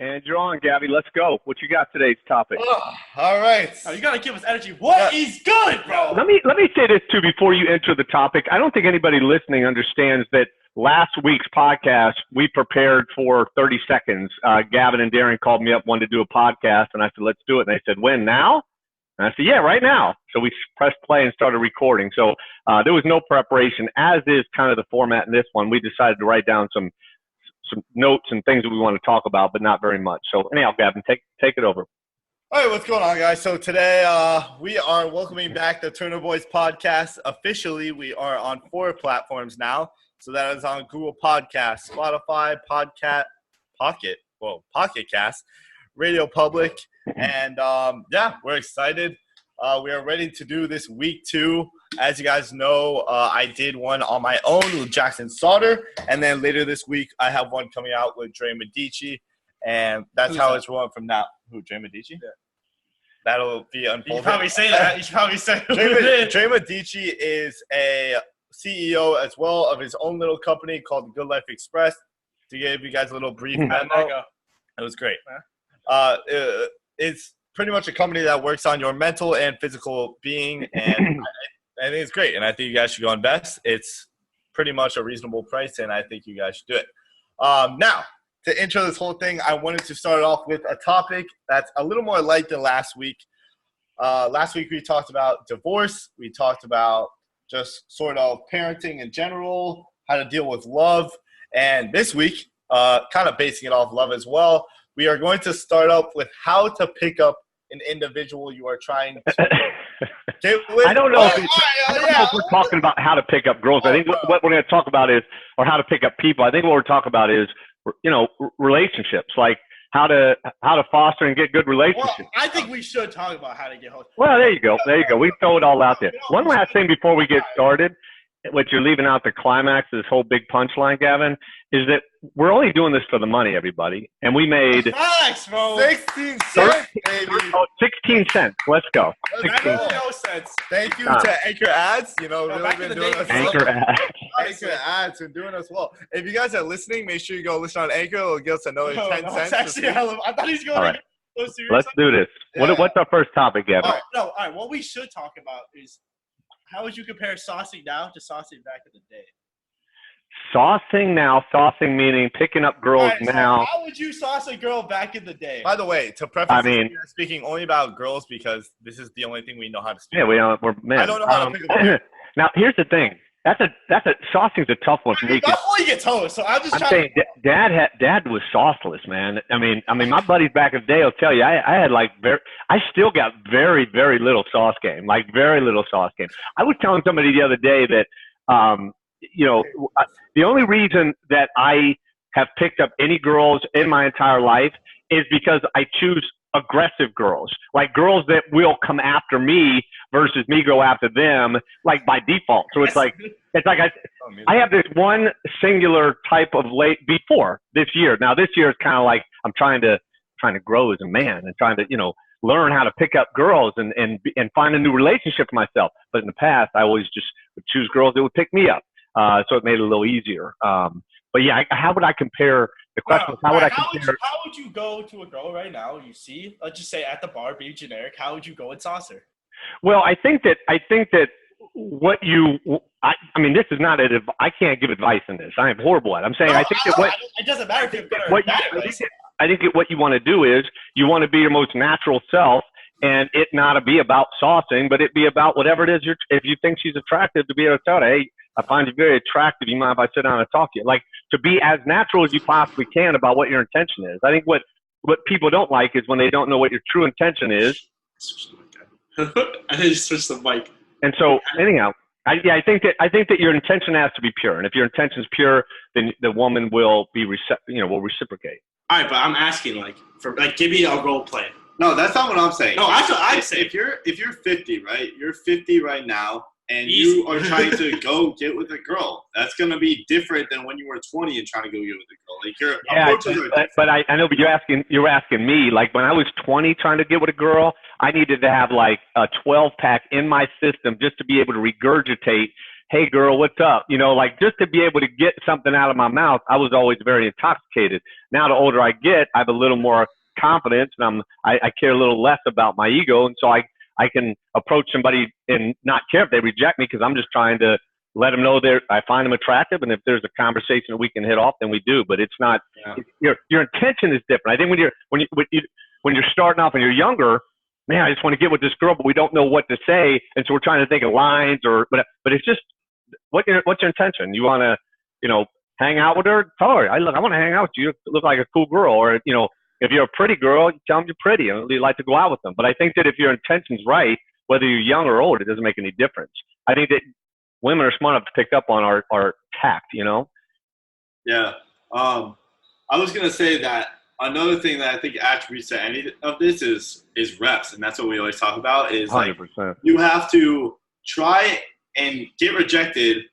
And you're on, Gabby. Let's go. What you got today's topic? All right. Oh, you gotta give us energy. What is good, bro? Let me say this too before you enter the topic. I don't think anybody listening understands that last week's podcast we prepared for 30 seconds. Gavin and Darren called me up, wanted to do a podcast, and I said, "Let's do it." And they said, "When? Now?" And I said, "Yeah, right now." So we pressed play and started recording. So there was no preparation, as is kind of the format in this one. We decided to write down some notes and things that we want to talk about, but not very much. So anyhow, Gavin, take it over. All right, what's going on, guys? So today we are welcoming back the Turner Boys podcast. Officially, we are on 4 platforms now. So that is on Google Podcasts, Spotify, Pocket Cast, Radio Public, and we're excited. We are ready to do this week 2. As you guys know, I did one on my own with Jackson Sauter, and then later this week I have one coming out with Dre Medici, and that's how it's rolling from now. Who, Dre Medici? Yeah. That'll be unfolded. You should probably say that. You should probably say Dre Medici is a CEO as well of his own little company called the Good Life Express. To give you guys a little brief memo, it was great. It's pretty much a company that works on your mental and physical being, and I think it's great, and I think you guys should go invest. It's pretty much a reasonable price, and I think you guys should do it. Now, to intro this whole thing, I wanted to start off with a topic that's a little more light than last week. Last week we talked about divorce. We talked about just sort of parenting in general, how to deal with love. And this week, kind of basing it off love as well, we are going to start up with how to pick up an individual you are trying to get with. I don't know if we're talking about how to pick up girls. I think what we're going to talk about is, or how to pick up people. I think what we're talking about is, relationships, like how to foster and get good relationships. Well, I think we should talk about how to get host. Well, there you go. We throw it all out there. One last thing before we get started, what you're leaving out the climax of this whole big punchline, Gavin, is that we're only doing this for the money, everybody. And we made Facts, bro. 16 cents, baby. 16 cents. Let's go. That makes no sense. Thank you to Anchor Ads. Really been doing us Anchor Ads. Anchor Ads and doing us well. If you guys are listening, make sure you go listen on Anchor. It'll give us another 10 cents. Actually, I thought he was going to get so serious. Let's do this. Yeah. What's our first topic, Gavin? All right. What we should talk about is, how would you compare saucing now to saucing back in the day? Saucing meaning picking up girls now. So how would you sauce a girl back in the day? By the way, to preface this, we are speaking only about girls because this is the only thing we know how to speak. Yeah, we're men. I don't know how to pick up girls. Now, here's the thing. Saucing's a tough one for me. That's all you get told. So I'm saying, Dad was sauceless, man. I mean, my buddies back in the day will tell you, I had I still got very, very little sauce game, like very little sauce game. I was telling somebody the other day that, the only reason that I have picked up any girls in my entire life is because I choose aggressive girls, like girls that will come after me versus me go after them, like by default. So it's like I have this one singular type of before this year. Now this year is kind of like I'm trying to grow as a man and trying to learn how to pick up girls and find a new relationship for myself. But in the past, I always just would choose girls that would pick me up. So it made it a little easier. But yeah, how would I compare? The question is, how would I compare? How would you go to a girl right now you see, let's just say at the bar, be generic, how would you go and sauce her? Well, I think that what this is not I can't give advice in this. I am horrible at it. I'm saying I think that it doesn't matter if you're good or bad advice. I think that what you want to do is you want to be your most natural self, and it not be about saucing, but it be about whatever it is. If you think she's attractive, to be able to tell her, hey, I find you very attractive. You mind if I sit down and talk to you? Like, to be as natural as you possibly can about what your intention is. I think what people don't like is when they don't know what your true intention is. I just switched the mic. And so, anyhow, I think that your intention has to be pure. And if your intention is pure, then the woman will will reciprocate. All right, but I'm asking, give me a role play. No, that's not what I'm saying. No, that's what I'm saying. If you're 50, right? You're 50 right now, and you are trying to go get with a girl. That's going to be different than when you were 20 and trying to go get with a girl. Like, your approaches are different. But I know, but you're asking me, like, when I was 20 trying to get with a girl, I needed to have like a 12-pack in my system just to be able to regurgitate hey girl, what's up? You know, like just to be able to get something out of my mouth, I was always very intoxicated. Now the older I get, I have a little more confidence, and I care a little less about my ego. And so I can approach somebody and not care if they reject me, because I'm just trying to let them know I find them attractive. And if there's a conversation that we can hit off, then we do. But it's not, your intention is different. I think when you're starting off and you're younger, man, I just want to get with this girl, but we don't know what to say. And so we're trying to think of lines but it's just, what's your intention? You want to, you know, hang out with her? Tell her, I want to hang out with you. You look like a cool girl. Or, you know, if you're a pretty girl, you tell them you're pretty and you like to go out with them. But I think that if your intention's right, whether you're young or old, it doesn't make any difference. I think that women are smart enough to pick up on our tact, you know? Yeah. I was going to say that another thing that I think attributes to any of this is reps. And that's what we always talk about is 100%. Like, you have to try and get rejected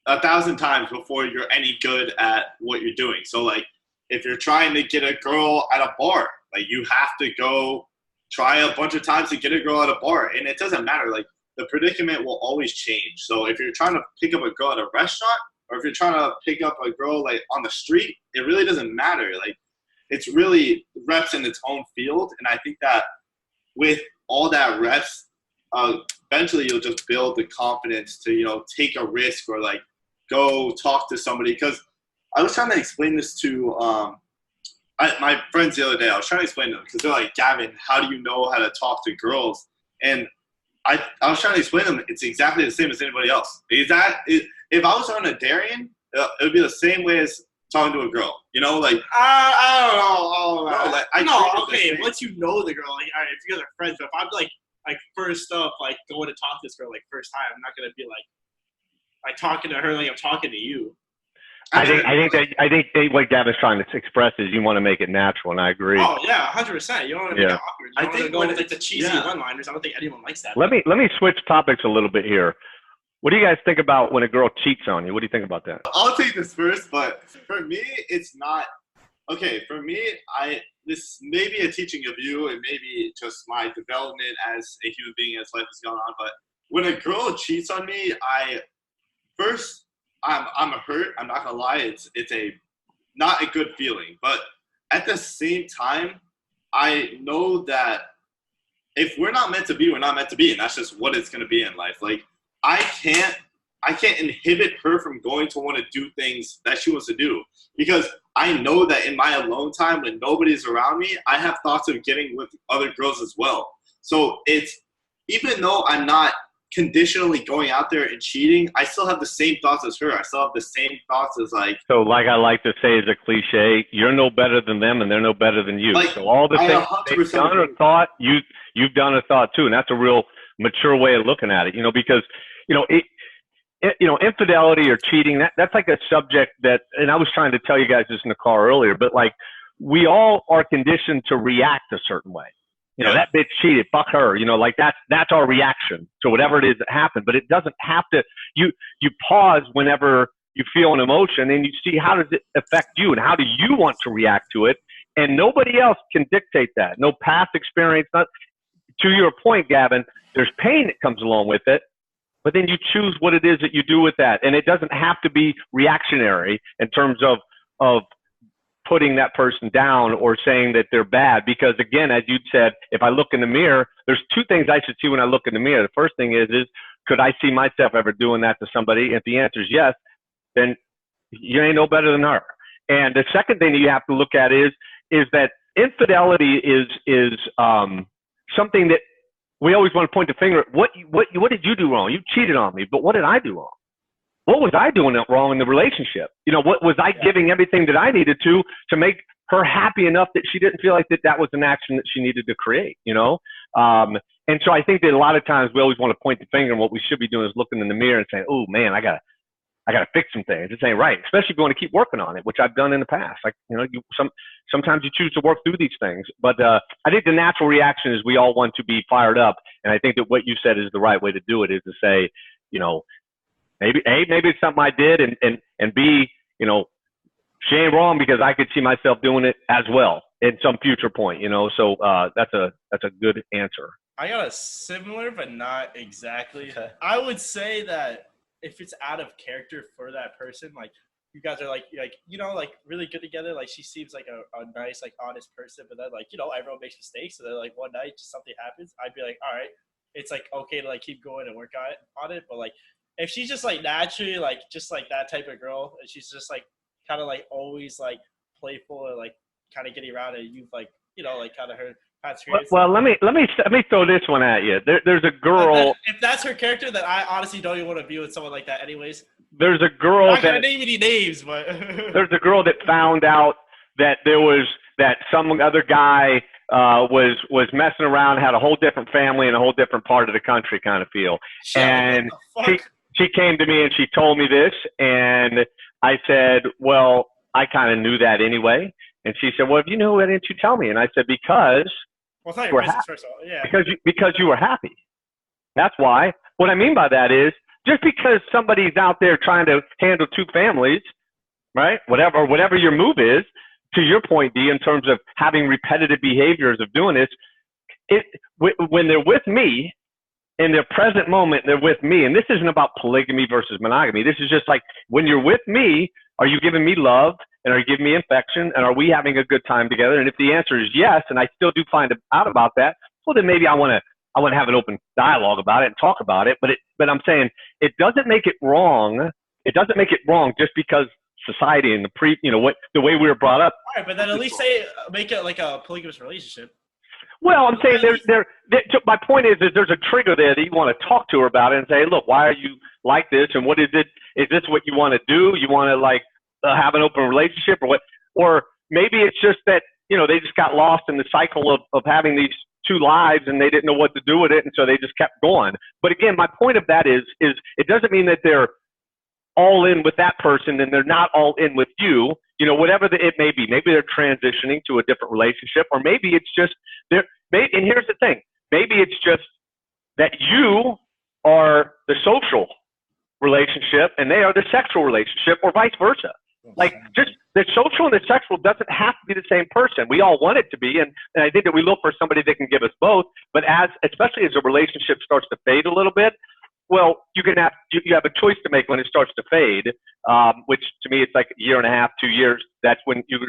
1,000 times before you're any good at what you're doing. So like, if you're trying to get a girl at a bar, like you have to go try a bunch of times to get a girl at a bar. And it doesn't matter. Like the predicament will always change. So if you're trying to pick up a girl at a restaurant, or if you're trying to pick up a girl like on the street, it really doesn't matter. Like it's really reps in its own field. And I think that with all that reps, eventually you'll just build the confidence to, you know, take a risk or like go talk to somebody. Because I was trying to explain this to my friends the other day. I was trying to explain to them because they're like, Gavin, how do you know how to talk to girls? And I was trying to explain to them it's exactly the same as anybody else. If I was on a Darien, it would be the same way as talking to a girl. You know, like I don't know. Okay, once you know the girl, like, all right, if you guys are friends, but if I'm like first up, like going to talk to this girl like first time, I'm not gonna be like talking to her like I'm talking to you. I think what Gavin's trying to express is you want to make it natural, and I agree. Oh yeah, 100%. You don't want to make it awkward. You don't want to go with like the cheesy one-liners. I don't think anyone likes that. Let me switch topics a little bit here. What do you guys think about when a girl cheats on you? What do you think about that? I'll take this first, but for me, it's not okay. For me, this may be a teaching of you, and maybe just my development as a human being as life has gone on. But when a girl cheats on me, I'm hurt. I'm not gonna lie. It's a not a good feeling. But at the same time, I know that if we're not meant to be, we're not meant to be, and that's just what it's gonna be in life. Like I can't inhibit her from going to want to do things that she wants to do, because I know that in my alone time when nobody's around me, I have thoughts of getting with other girls as well. So it's, even though I'm not conditionally going out there and cheating, I still have the same thoughts as her. I still have the same thoughts as like. So like I like to say as a cliche, you're no better than them and they're no better than you. Like, so all the things they've done or thought, you've done or thought too. And that's a real mature way of looking at it, you know, because, you know, infidelity or cheating, that's like a subject that, and I was trying to tell you guys this in the car earlier, but like we all are conditioned to react a certain way. You know, that bitch cheated, fuck her. You know, like that's our reaction to whatever it is that happened. But it doesn't have to, you pause whenever you feel an emotion and you see how does it affect you and how do you want to react to it. And nobody else can dictate that. No past experience. To your point, Gavin, there's pain that comes along with it, but then you choose what it is that you do with that. And it doesn't have to be reactionary in terms of putting that person down or saying that they're bad. Because again, as you said, if I look in the mirror, there's two things I should see when I look in the mirror. The first thing is could I see myself ever doing that to somebody? If the answer is yes, then you ain't no better than her. And the second thing that you have to look at is that infidelity is something that we always want to point the finger at. What did you do wrong? You cheated on me, but what did I do wrong? What was I doing wrong in the relationship? You know, what was I giving everything that I needed to make her happy enough that she didn't feel like that was an action that she needed to create, you know? And so I think that a lot of times we always want to point the finger, and what we should be doing is looking in the mirror and saying, oh man, I gotta fix some things. This ain't right. Especially if you want to keep working on it, which I've done in the past. Like, you know, sometimes you choose to work through these things, but I think the natural reaction is we all want to be fired up. And I think that what you said is the right way to do it, is to say, you know, maybe it's something I did, and B, you know, she ain't wrong because I could see myself doing it as well at some future point, you know. So that's a good answer. I got a similar, but not exactly. I would say that if it's out of character for that person, like you guys are like like really good together. Like she seems like a nice, like honest person, but then like everyone makes mistakes. So then like one night just something happens. I'd be like, all right, it's like okay to like keep going and work on it. But like if she's just like naturally like just like that type of girl, and she's just like kind of like always like playful or like kind of getting around, and you've like like kind of her past experience. Well, let me throw this one at you. There's a girl. If that's her character, then I honestly don't even want to be with someone like that, anyways. There's a girl I'm not gonna name any names, but there's a girl that found out that some other guy was messing around, had a whole different family in a whole different part of the country, kind of feel. And she came to me and she told me this, and I said, well, I kind of knew that anyway. And she said, well, if you knew, why didn't you tell me? And I said, because it's not your business, first of all. Yeah. Because you were happy. That's why. What I mean by that is, just because somebody's out there trying to handle two families, right? Whatever your move is, to your point, D, in terms of having repetitive behaviors of doing this, when they're with me, in their present moment, they're with me. And this isn't about polygamy versus monogamy. This is just like, when you're with me, are you giving me love? And are you giving me affection? And are we having a good time together? And if the answer is yes, and I still do find out about that, well, then maybe I want to have an open dialogue about it and talk about it. But I'm saying it doesn't make it wrong. It doesn't make it wrong just because society and the way we were brought up. All right, but then at least make it like a polygamous relationship. Well, I'm saying my point is there's a trigger there that you want to talk to her about it and say, look, why are you like this? And what is it? Is this what you want to do? You want to like have an open relationship or what? Or maybe it's just that, they just got lost in the cycle of having these two lives and they didn't know what to do with it. And so they just kept going. But again, my point of that is it doesn't mean that they're all in with that person and they're not all in with you, whatever it may be. Maybe they're transitioning to a different relationship, or maybe it's just and here's the thing, maybe it's just that you are the social relationship and they are the sexual relationship, or vice versa. Like, just the social and the sexual doesn't have to be the same person. We all want it to be, and I think that we look for somebody that can give us both. But especially as a relationship starts to fade a little bit, well, you have a choice to make when it starts to fade, which to me it's like a year and a half, 2 years. That's when your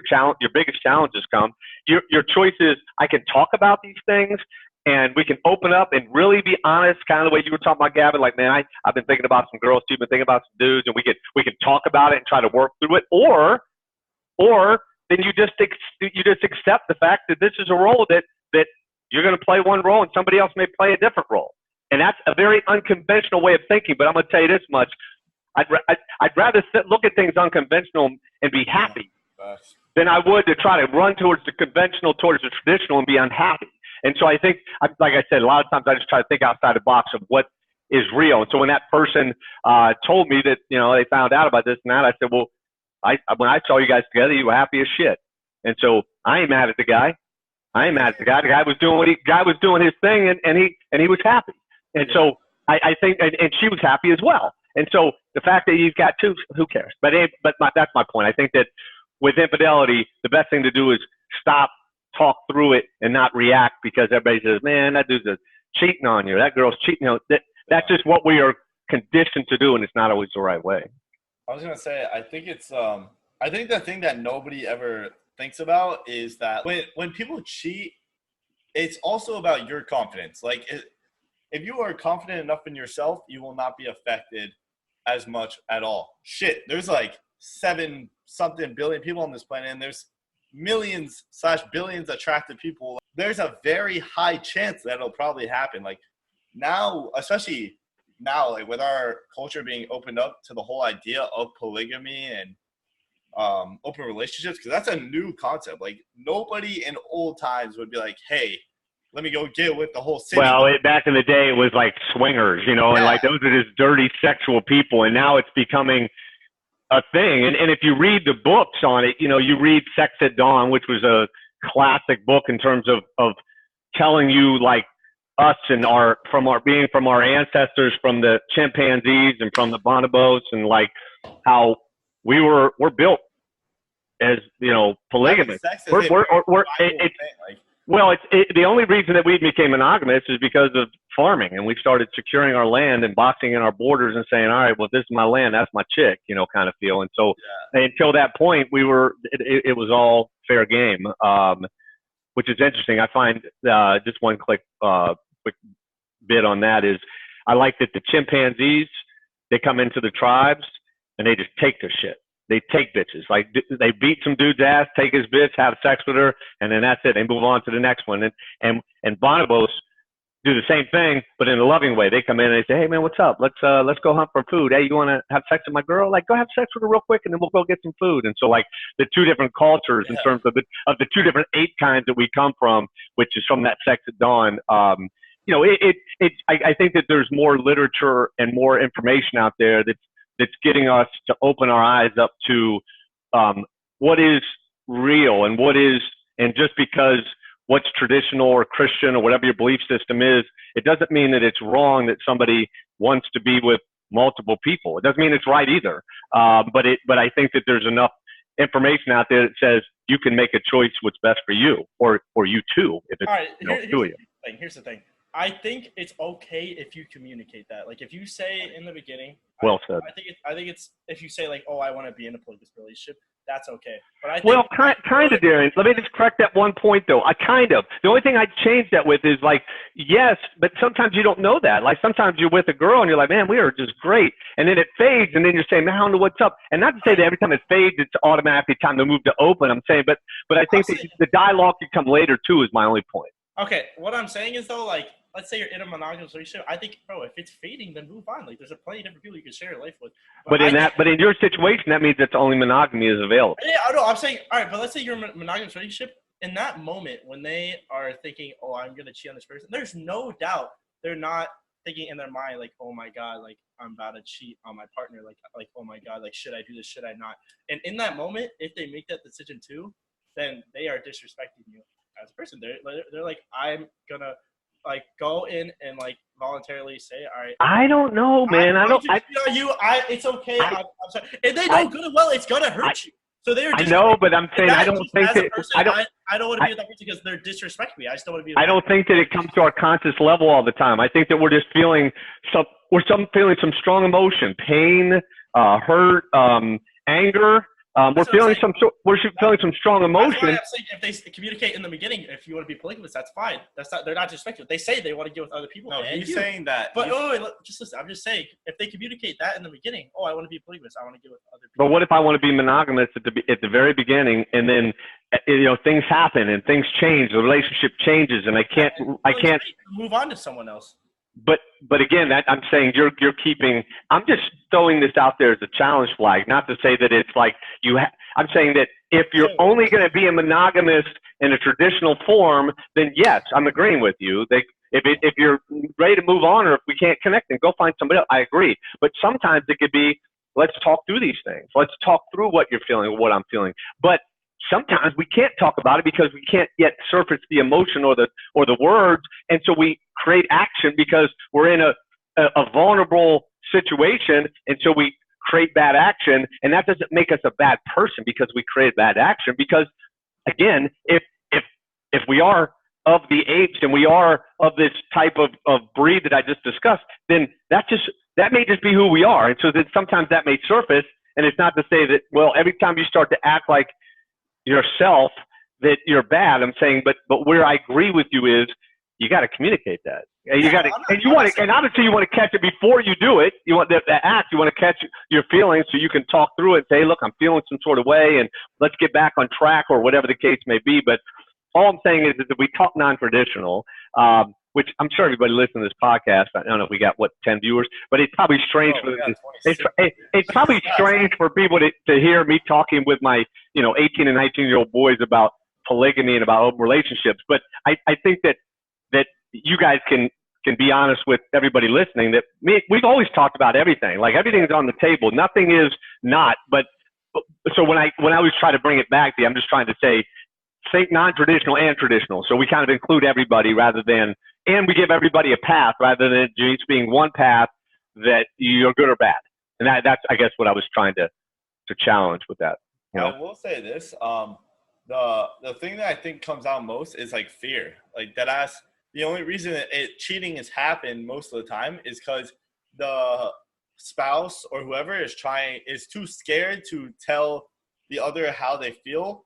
biggest challenges come. Your choice is, I can talk about these things and we can open up and really be honest, kind of the way you were talking about, Gavin. Like, man, I've been thinking about some girls too, been thinking about some dudes, and we can talk about it and try to work through it. Or then you just accept the fact that this is a role that you're going to play one role and somebody else may play a different role. And that's a very unconventional way of thinking. But I'm going to tell you this much: I'd rather look at things unconventional and be happy than I would to try to run towards the conventional, towards the traditional, and be unhappy. And so I think, like I said, a lot of times I just try to think outside the box of what is real. And so when that person told me that, they found out about this and that, I said, well, when I saw you guys together, you were happy as shit. And so I ain't mad at the guy. The guy was doing his thing, and he was happy. And so I think, and she was happy as well. And so the fact that you've got two, who cares? But that's my point. I think that with infidelity, the best thing to do is stop, talk through it, and not react because everybody says, man, that dude's cheating on you. That girl's cheating. That's just what we are conditioned to do, and it's not always the right way. I was going to say, I think it's I think the thing that nobody ever thinks about is that when people cheat, it's also about your confidence. Like, if you are confident enough in yourself, you will not be affected as much at all. Shit, there's like 7-something billion people on this planet, and there's millions/billions attractive people. There's a very high chance that it'll probably happen. Like now, especially now, like with our culture being opened up to the whole idea of polygamy and open relationships, because that's a new concept. Like nobody in old times would be like, hey, let me go get with the whole city. Well, back in the day, it was like swingers, and like those are just dirty sexual people. And now it's becoming a thing. And if you read the books on it, you read Sex at Dawn, which was a classic book in terms of telling you like us and from our ancestors, from the chimpanzees and from the bonobos, and like how we're built as, polygamists. Well, the only reason that we became monogamous is because of farming, and we started securing our land and boxing in our borders and saying, all right, well, this is my land, that's my chick, kind of feel. And so until that point, it was all fair game, which is interesting. I find just one quick bit on that is I like that the chimpanzees, they come into the tribes and they just take their shit. They take bitches. Like they beat some dude's ass, take his bitch, have sex with her, and then that's it. They move on to the next one. And bonobos do the same thing, but in a loving way. They come in and they say, "Hey man, what's up? Let's go hunt for food. Hey, you want to have sex with my girl? Like go have sex with her real quick, and then we'll go get some food." And so like the two different cultures in terms of the two different ape kinds that we come from, which is from that sex at dawn. I think that there's more literature and more information out there that's getting us to open our eyes up to what is real and and just because what's traditional or Christian or whatever your belief system is, it doesn't mean that it's wrong that somebody wants to be with multiple people. It doesn't mean it's right either. But I think that there's enough information out there that says you can make a choice what's best for you or you too, if it's two of you. Here's the thing. I think it's okay if you communicate that. Like if you say in the beginning, well said. I think it's if you say like, oh, I want to be in a polygamous relationship, that's okay. But I think kind of, Darren. Let me just correct that one point though. The only thing I'd change that with is like, yes, but sometimes you don't know that. Like sometimes you're with a girl and you're like, man, we are just great. And then it fades and then you're saying, man, I don't know what's up. And not to say that every time it fades, it's automatically time to move to open. I'm saying, but I think that the dialogue can come later too is my only point. Okay. What I'm saying is though, like, let's say you're in a monogamous relationship. I think, bro, if it's fading, then move on. Like, there's plenty of different people you can share your life with. But in your situation, that means that only monogamy is available. Yeah, I know. I'm saying, all right, but let's say you're in a monogamous relationship. In that moment, when they are thinking, oh, I'm gonna cheat on this person, there's no doubt they're not thinking in their mind like, oh my god, like I'm about to cheat on my partner. Like, oh my god, like should I do this? Should I not? And in that moment, if they make that decision too, then they are disrespecting you as a person. They're like, I'm gonna like go in and like voluntarily say, all right. I don't know, man. It's okay. I'm sorry. And they know good and well it's gonna hurt you. So they're. I know, but I'm saying I don't think that I don't want to be with that person because they're disrespecting me. I just don't want to be. I don't think that it comes to our conscious level all the time. I think that we're just feeling feeling some strong emotion, pain, hurt, anger. We're feeling some strong emotion. That's why I'm saying if they communicate in the beginning, if you want to be polygamous, that's fine. They're not disrespectful. They say they want to get with other people. No, he's saying that. But just listen. I'm just saying if they communicate that in the beginning, I want to be polygamous. I want to get with other people. But what if I want to be monogamous at the very beginning, and then things happen and things change, the relationship changes, and I can't move on to someone else. But again, I'm saying you're keeping. I'm just throwing this out there as a challenge flag, not to say that it's like I'm saying that if you're only going to be a monogamist in a traditional form, then yes, I'm agreeing with you. If you're ready to move on, or if we can't connect, then go find somebody else. I agree. But sometimes it could be, let's talk through these things. Let's talk through what you're feeling, what I'm feeling. But sometimes we can't talk about it because we can't yet surface the emotion or the words, and so we create action because we're in a vulnerable situation, and so we create bad action, and that doesn't make us a bad person because we create bad action. Because again, if we are of the apes and we are of this type of breed that I just discussed, then that may just be who we are, and so that sometimes that may surface. And it's not to say that every time you start to act like yourself that you're bad. I'm saying, but where I agree with you is you got to communicate that. You got to, and obviously you want to catch it before you do it. You want that act. You want to catch your feelings so you can talk through it and say, look, I'm feeling some sort of way, and let's get back on track or whatever the case may be. But all I'm saying is that we talk non-traditional, which I'm sure everybody listening to this podcast, I don't know if we got 10 viewers, but it's probably strange it's probably strange for people to hear me talking with my 18 and 19-year-old boys about polygamy and about open relationships. But I think that you guys can be honest with everybody listening that we've always talked about everything. Like everything's on the table. Nothing is not. But so when I always try to bring it back to you, I'm just trying to say, think non-traditional and traditional. So we kind of include everybody and we give everybody a path rather than just being one path that you're good or bad. And that's, I guess, what I was trying to challenge with that. I will say this. the thing that I think comes out most is like fear. Like that ass. The only reason that cheating has happened most of the time is because the spouse or whoever is too scared to tell the other how they feel,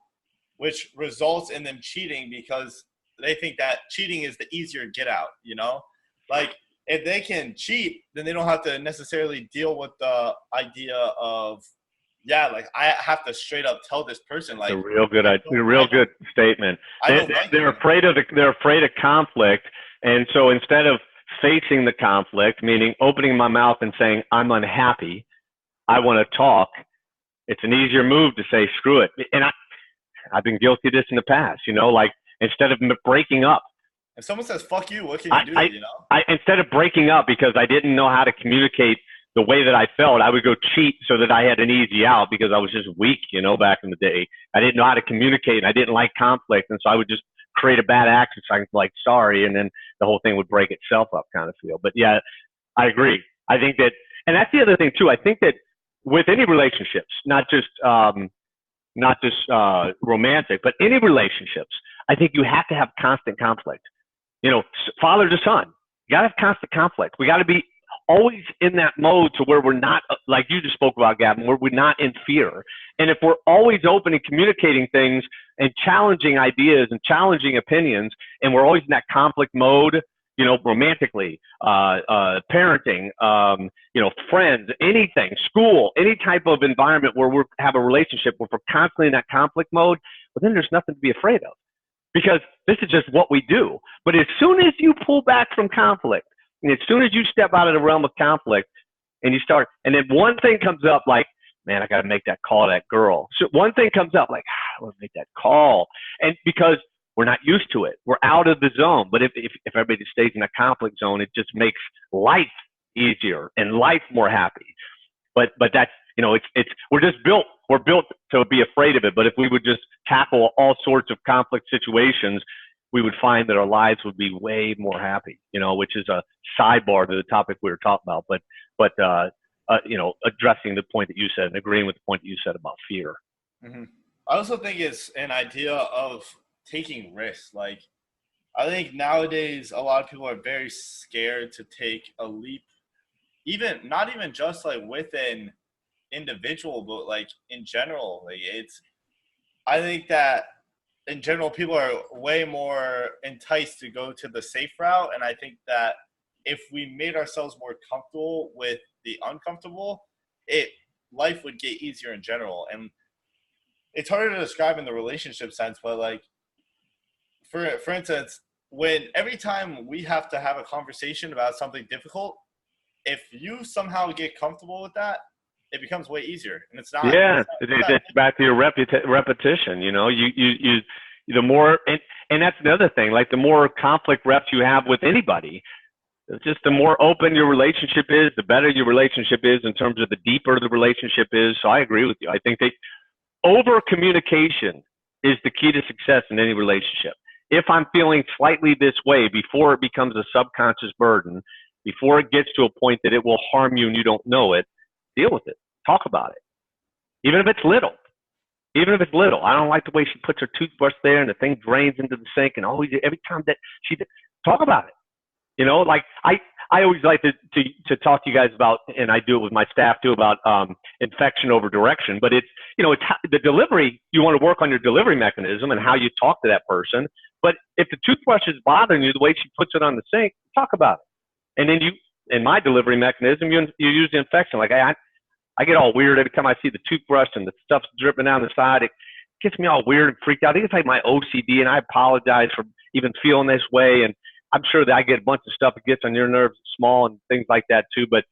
which results in them cheating because they think that cheating is the easier get out, you know? Like, if they can cheat, then they don't have to necessarily deal with the idea of, yeah, like, I have to straight up tell this person, like, a real good statement. They're afraid of conflict, and so instead of facing the conflict, meaning opening my mouth and saying, I'm unhappy, I want to talk, it's an easier move to say, screw it. And I've been guilty of this in the past, you know, like instead of breaking up. If someone says, fuck you, what can you do, you know? Instead of breaking up because I didn't know how to communicate the way that I felt, I would go cheat so that I had an easy out because I was just weak, you know, back in the day. I didn't know how to communicate and I didn't like conflict. And so I would just create a bad action. So I was like, sorry. And then the whole thing would break itself up kind of feel. But yeah, I agree. I think that, and that's the other thing too. I think that with any relationships, not just romantic, but any relationships, I think you have to have constant conflict. You know, father to son, you gotta have constant conflict. We gotta be always in that mode to where we're not, like you just spoke about, Gavin, where we're not in fear. And if we're always open and communicating things and challenging ideas and challenging opinions, and we're always in that conflict mode, you know, romantically, parenting, you know, friends, anything, school, any type of environment where we have a relationship, where we're constantly in that conflict mode, well, then there's nothing to be afraid of because this is just what we do. But as soon as you pull back from conflict, and as soon as you step out of the realm of conflict and you start, and then one thing comes up like, man, I got to make that call to that girl. So one thing comes up like, I want to make that call. And because we're not used to it, we're out of the zone. But if everybody stays in a conflict zone, it just makes life easier and life more happy. But that's, you know, we're built to be afraid of it. But if we would just tackle all sorts of conflict situations, we would find that our lives would be way more happy, you know, which is a sidebar to the topic we were talking about. But you know, addressing the point that you said and agreeing with the point that you said about fear. Mm-hmm. I also think it's an idea of taking risks. Like, I think nowadays a lot of people are very scared to take a leap, not even just like with an individual, but like in general. Like, I think that in general, people are way more enticed to go to the safe route. And I think that if we made ourselves more comfortable with the uncomfortable, life would get easier in general. And it's harder to describe in the relationship sense, but like, for instance, every time we have to have a conversation about something difficult, if you somehow get comfortable with that, it becomes way easier. And it's not. Yeah, it's back to your repetition. You know, you the more, and that's another thing. Like the more conflict reps you have with anybody, just the more open your relationship is, the better your relationship is in terms of the deeper the relationship is. So I agree with you. I think that over communication is the key to success in any relationship. If I'm feeling slightly this way before it becomes a subconscious burden, before it gets to a point that it will harm you and you don't know it, deal with it. Talk about it. Even if it's little. Even if it's little. I don't like the way she puts her toothbrush there and the thing drains into the sink and always every time that talk about it. You know, like I always like to talk to you guys about, and I do it with my staff too, about infection over direction. But it's, you know, it's the delivery. You want to work on your delivery mechanism and how you talk to that person. But if the toothbrush is bothering you, the way she puts it on the sink, talk about it. And then in my delivery mechanism, you use the infection. Like I get all weird every time I see the toothbrush and the stuff's dripping down the side. It gets me all weird and freaked out. I think it's like my OCD, and I apologize for even feeling this way. And I'm sure that I get a bunch of stuff that gets on your nerves, small and things like that too. But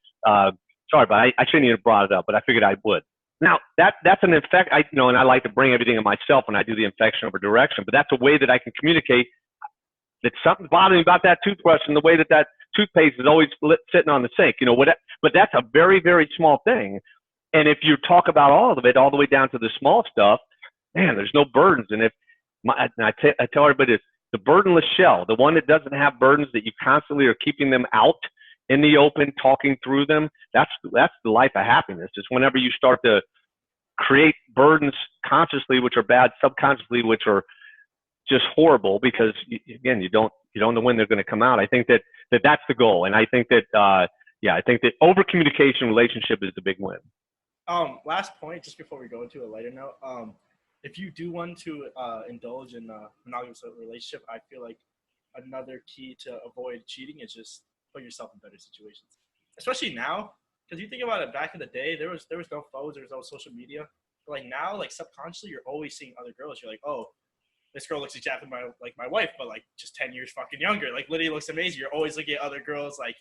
sorry, but I shouldn't even have brought it up, but I figured I would. Now that's an and I like to bring everything in myself when I do the infection over direction. But that's a way that I can communicate that something's bothering me about that toothbrush and the way that toothpaste is always sitting on the sink. You know what? But that's a very, very small thing. And if you talk about all of it, all the way down to the small stuff, man, there's no burdens. And I tell everybody this. The burdenless shell, the one that doesn't have burdens, that you constantly are keeping them out in the open, talking through them, that's the life of happiness. It's whenever you start to create burdens consciously, which are bad, subconsciously, which are just horrible, because again, you don't know when they're going to come out. I think that's the goal. And I think that, I think that over communication relationship is the big win. Last point, just before we go into a lighter note, if you do want to indulge in a monogamous relationship, I feel like another key to avoid cheating is just put yourself in better situations, especially now. Because you think about it, back in the day, there was no phones, there was no social media. But like now, like subconsciously, you're always seeing other girls. You're like, oh, this girl looks exactly like my wife, but like just 10 years fucking younger. Like literally looks amazing. You're always looking at other girls. Like,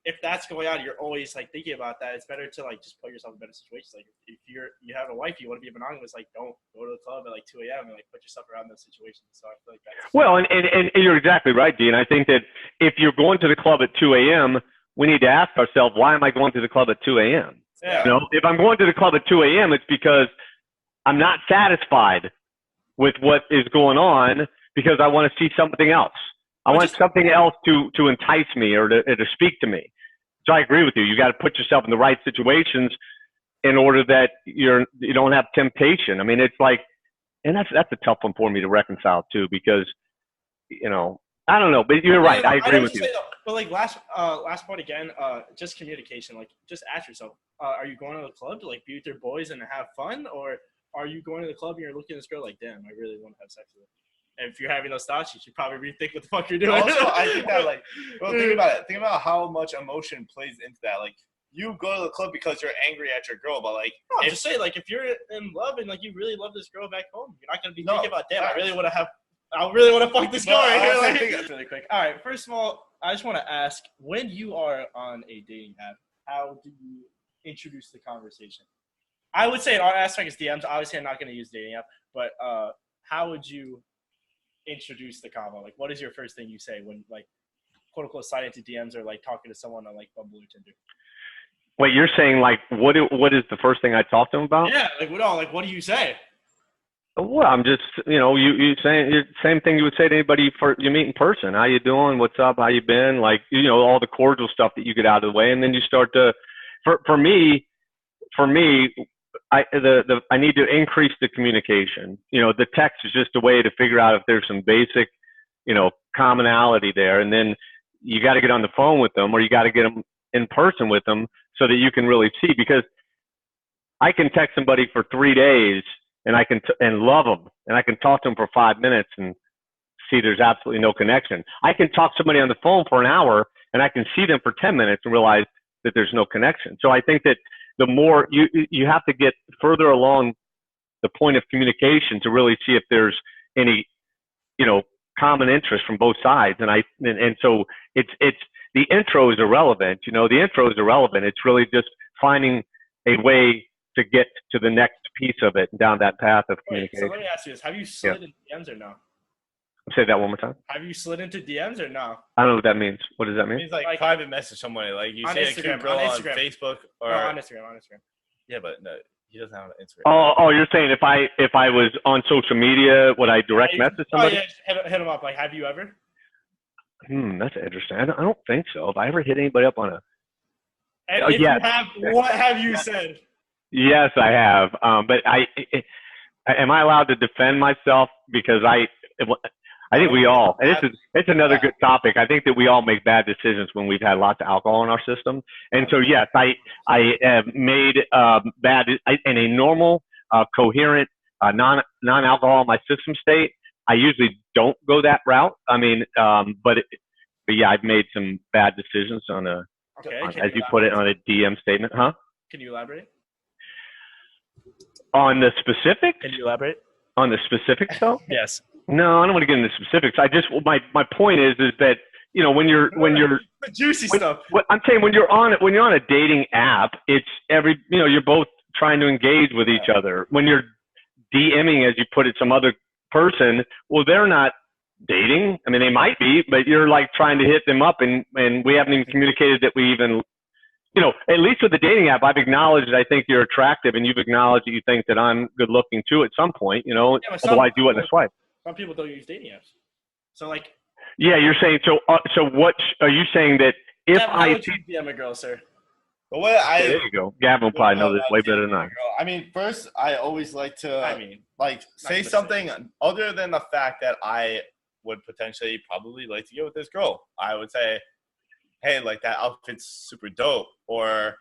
if that's going on, you're always like thinking about that. It's better to like just put yourself in better situations. Like if you have a wife, you want to be monogamous, like don't go to the club at like 2 a.m. and like put yourself around those situations. So I feel like that's well, and you're exactly right, Dean. I think that if you're going to the club at 2 a.m., we need to ask ourselves, why am I going to the club at 2 a.m.? Yeah. You know, if I'm going to the club at 2 a.m., it's because I'm not satisfied with what is going on, because I want to see something else. I want something else to entice me or to speak to me. So I agree with you. You got to put yourself in the right situations in order that you don't have temptation. I mean, it's like, and that's a tough one for me to reconcile too, because, you know, I don't know, but you're right. I agree with you. But like last point again, just communication. Like just ask yourself, are you going to the club to like be with your boys and have fun, or are you going to the club and you're looking at this girl like, damn, I really want to have sex with her? And if you're having those thoughts, you should probably rethink what the fuck you're doing. Also, I think that like, well, think about it. Think about how much emotion plays into that. Like, you go to the club because you're angry at your girl, but like, just say like, if you're in love and like you really love this girl back home, you're not gonna be thinking about, damn, I really want to fuck this girl right here. Like, that's really quick. All right, first of all, I just want to ask, when you are on a dating app, how do you introduce the conversation? I would say in our aspect is DMs. Obviously, I'm not going to use dating app, but how would you introduce the convo? Like, what is your first thing you say when, like, quote unquote, sliding into DMs or like talking to someone on like Bumble or Tinder? Wait, you're saying like what is the first thing I talk to them about? Yeah, like what do you say? Well, I'm just, you know, you saying the same thing you would say to anybody you meet in person. How you doing? What's up? How you been? Like, you know, all the cordial stuff that you get out of the way, and then you start to, for me, I need to increase the communication. You know, the text is just a way to figure out if there's some basic, you know, commonality there, and then you got to get on the phone with them, or you got to get them in person with them so that you can really see. Because I can text somebody for 3 days and I can and love them, and I can talk to them for 5 minutes and see there's absolutely no connection. I can talk to somebody on the phone for an hour and I can see them for 10 minutes and realize that there's no connection. So I think that the more you have to get further along the point of communication to really see if there's any, you know, common interest from both sides. And so it's the intro is irrelevant. You know, the intro is irrelevant. It's really just finding a way to get to the next piece of it down that path of communication. So let me ask you this: have you slid into DMs or no? Say that one more time. Have you slid into DMs or no? I don't know what that means. What does that mean? It means like private message someone. Like you see a cute girl on Facebook or on Instagram. Yeah, but no, he doesn't have an Instagram. Oh, you're saying if I was on social media, would I direct message somebody? Oh yeah, hit them up. Like, have you ever? That's interesting. I don't think so. Have I ever hit anybody up on a? And if you have, what have you said? Yes, I have. But am I allowed to defend myself? Because I think we all, and it's another good topic. I think that we all make bad decisions when we've had lots of alcohol in our system. And so, yes, I have made in a normal, coherent, non-alcohol in my system state. I usually don't go that route. I mean, but yeah, I've made some bad decisions on as you put it, on a DM statement, huh? Can you elaborate? On the specifics? Can you elaborate? On the specifics, though? Yes. No, I don't want to get into specifics. My point is that, you know, when you're the juicy stuff. I'm saying when you're on a dating app, it's you're both trying to engage with each other. When you're DMing, as you put it, some other person, well, they're not dating. I mean, they might be, but you're like trying to hit them up, and we haven't even communicated that we even, you know, at least with the dating app, I've acknowledged I think you're attractive, and you've acknowledged that you think that I'm good looking too at some point, you know, otherwise you wouldn't swipe. Some people don't use dating apps. So like. Yeah, you're saying, so what are you saying that if I DM a girl, sir? The way there you go. Gavin will probably know this way better than I. I mean, first, I always like to, say something other than the fact that I would potentially probably like to get with this girl. I would say, hey, like, that outfit's super dope. Or,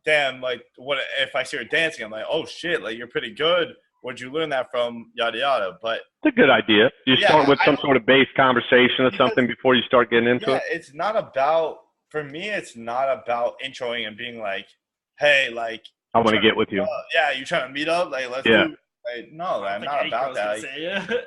damn, like, what if I see her dancing? I'm like, oh, shit, like, you're pretty good. Where'd you learn that from? Yada, yada. But it's a good idea. You start with some sort of base conversation or something before you start getting into it. It's not about – for me, it's not about introing and being like, hey, like – I want to get with you. You trying to meet up? Like, let's do – like, no, I'm not about that.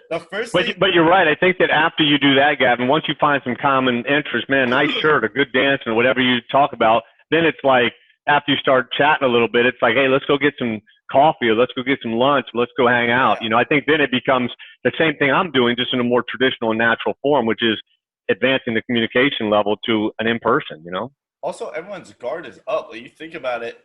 The first thing – But you're right. I think that after you do that, Gavin, once you find some common interest, man, nice shirt, a good dance, and whatever you talk about, then it's like after you start chatting a little bit, it's like, hey, let's go get some coffee or let's go get some lunch. Let's go hang out. You know, I think then it becomes the same thing I'm doing, just in a more traditional and natural form, which is advancing the communication level to an in-person, you know? Also, everyone's guard is up. Like, you think about it,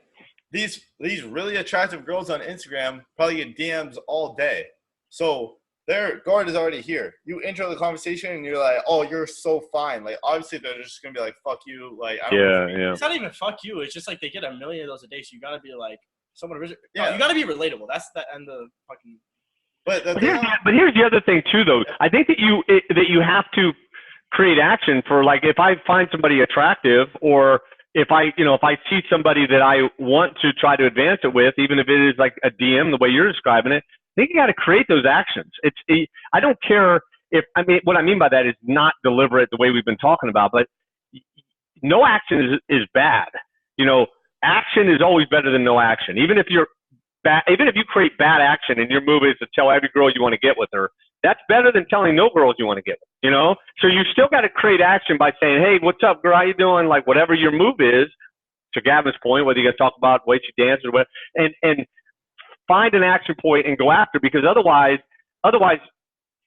these really attractive girls on Instagram probably get DMs all day. So their guard is already here. You intro the conversation and you're like, oh, you're so fine. Like, obviously they're just going to be like, fuck you. Like, I don't know. It's not even fuck you. It's just like they get a million of those a day. So you got to be like, you got to be relatable. That's the end of fucking. But here's the other thing too, though. I think that you have to create action for, like, if I find somebody attractive, or if I see somebody that I want to try to advance it with, even if it is like a DM, the way you're describing it, I think you got to create those actions. I don't care what I mean by that is not deliberate the way we've been talking about, but no action is bad. You know, action is always better than no action. Even if you create bad action and your move is to tell every girl you want to get with her, that's better than telling no girls you want to get with, you know? So you still got to create action by saying, hey, what's up, girl? How you doing? Like, whatever your move is, to Gavin's point, whether you guys talk about the way she dances or whatever, and find an action point and go after, because otherwise